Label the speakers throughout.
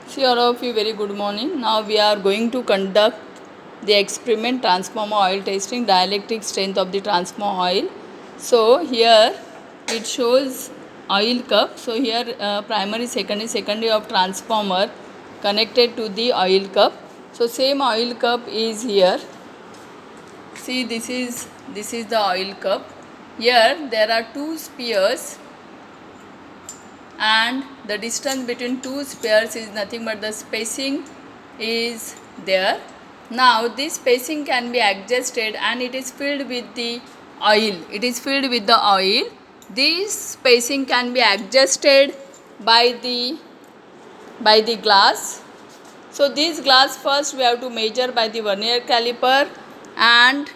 Speaker 1: See all of you, very good morning. Now we are going to conduct the experiment transformer oil testing, dielectric strength of the transformer oil. So here it shows oil cup. So here primary, secondary of transformer connected to the oil cup. So same oil cup is here. See, this is the oil cup. Here there are two spheres and the distance between two spheres is nothing but the spacing is there. Now this spacing can be adjusted and it is filled with the oil. It is filled with the oil. This spacing can be adjusted by the glass. So this glass first we have to measure by the vernier caliper, and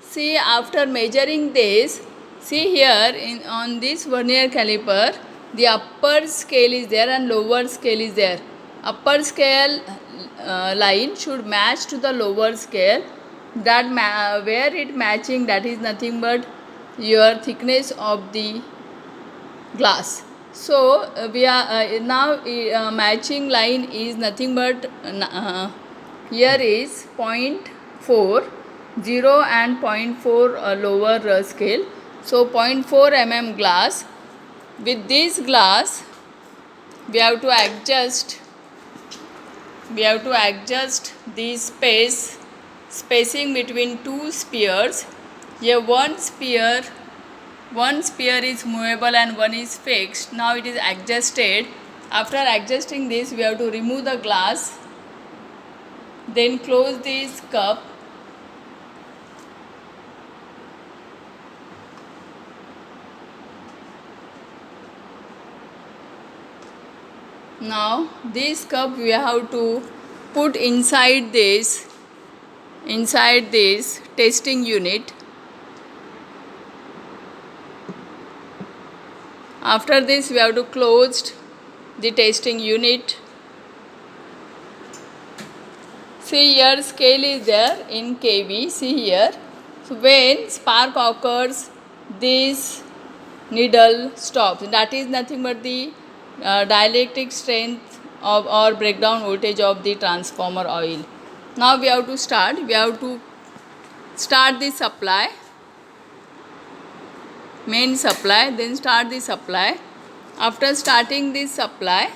Speaker 1: see, after measuring this, see here on this vernier caliper the upper scale is there and lower scale is there. Upper scale line should match to the lower scale. That where it matching, that is nothing but your thickness of the glass. So we are now matching line is nothing but here is 0.4, 0 and 0.4 lower scale. So 0.4 mm glass. With this glass we have to adjust the spacing between two spheres. Here one sphere is movable and one is fixed. Now it is adjusted. After adjusting this, we have to remove the glass, then close this cup. Now this cup we have to put inside this testing unit. After this we have to close the testing unit. See here scale is there in kV. See here. So when spark occurs, this needle stops. That is nothing but the dielectric strength of or breakdown voltage of the transformer oil. Now we have to start. We have to start the supply, main supply, then start the supply. After starting this supply,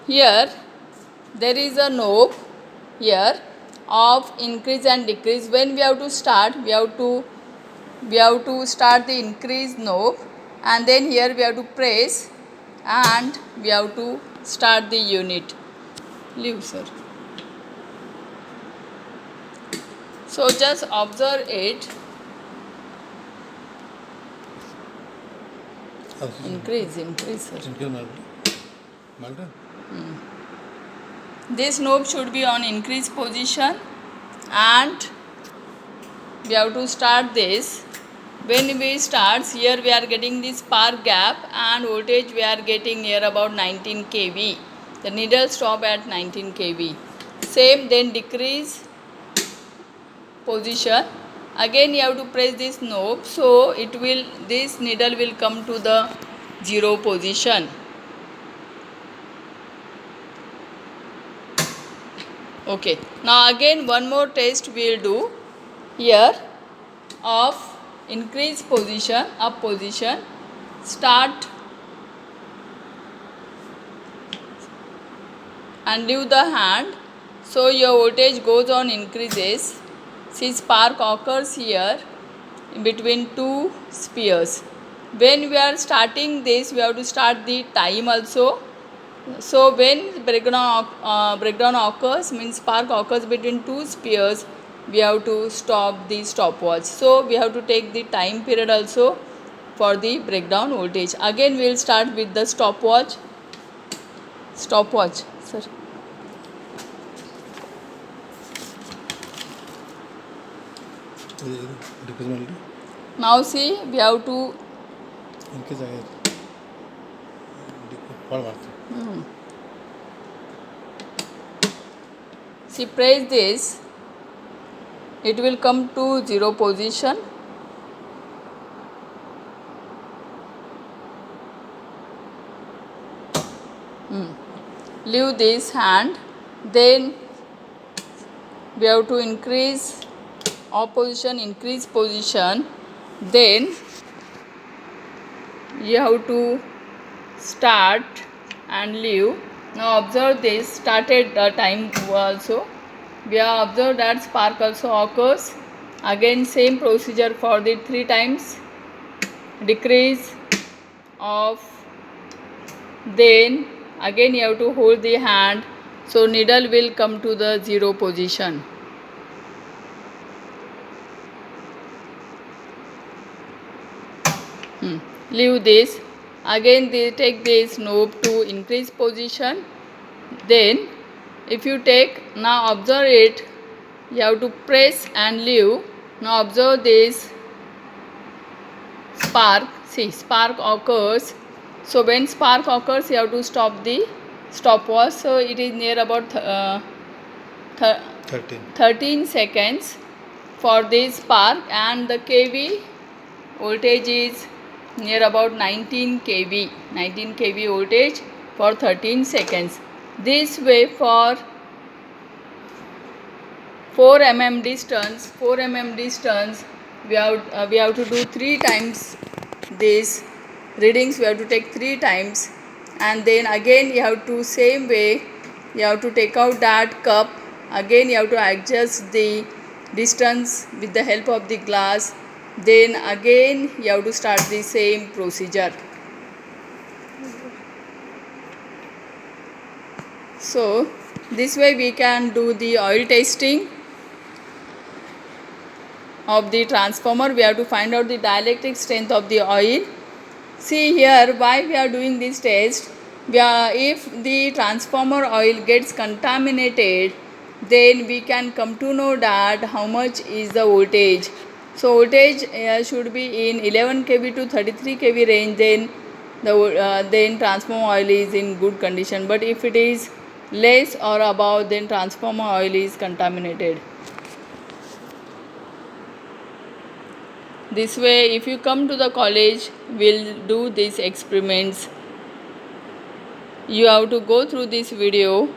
Speaker 1: here there is a knob here of increase and decrease. When we have to start, we have to start the increase knob, and then here we have to press and we have to start the unit. Leave, sir. So just observe it. Increase, sir. This knob should be on increase position, and we have to start this. When we start, here we are getting this spark gap and voltage we are getting near about 19 kV. The needle stop at 19 kV. Same, then decrease position. Again you have to press this knob, so this needle will come to the 0 position. Okay. Now again one more test we will do here of increase position, up position. Start and leave the hand. So your voltage goes on increases. See, spark occurs here in between two spheres. When we are starting this, we have to start the time also. So when breakdown occurs, means spark occurs between two spheres, we have to stop the stopwatch. So we have to take the time period also for the breakdown voltage. Again we will start with the stopwatch, sir. Now see, we have to see, press this, it will come to 0 position. leave this hand, then we have to increase opposition, increase position, then you have to start and leave. Now observe this, started time also. We have observed that spark also occurs. Again same procedure for the 3 times, decrease off, then again you have to hold the hand, so needle will come to the 0 position. Leave this. Again they take this knob to increase position. Then if you take, now observe it, you have to press and leave. Now observe this spark. See, spark occurs. So when spark occurs, you have to stop the stopwatch. So it is near about 13 seconds for this spark, and the kV voltage is near about 19 kV. 19 kV voltage for 13 seconds. This way for 4 mm distance, we have to do 3 times this readings. We have to take 3 times, and then again you have to, same way you have to take out that cup. Again you have to adjust the distance with the help of the glass. Then again you have to start the same procedure. So this way we can do the oil testing of the transformer. We have to find out the dielectric strength of the oil. See here, why we are doing this test. If the transformer oil gets contaminated, then we can come to know that how much is the voltage. So voltage should be in 11 kV to 33 kV range, then then transformer oil is in good condition. But if it is less or above, then transformer oil is contaminated. This way, if you come to the college, we'll do these experiments. You have to go through this video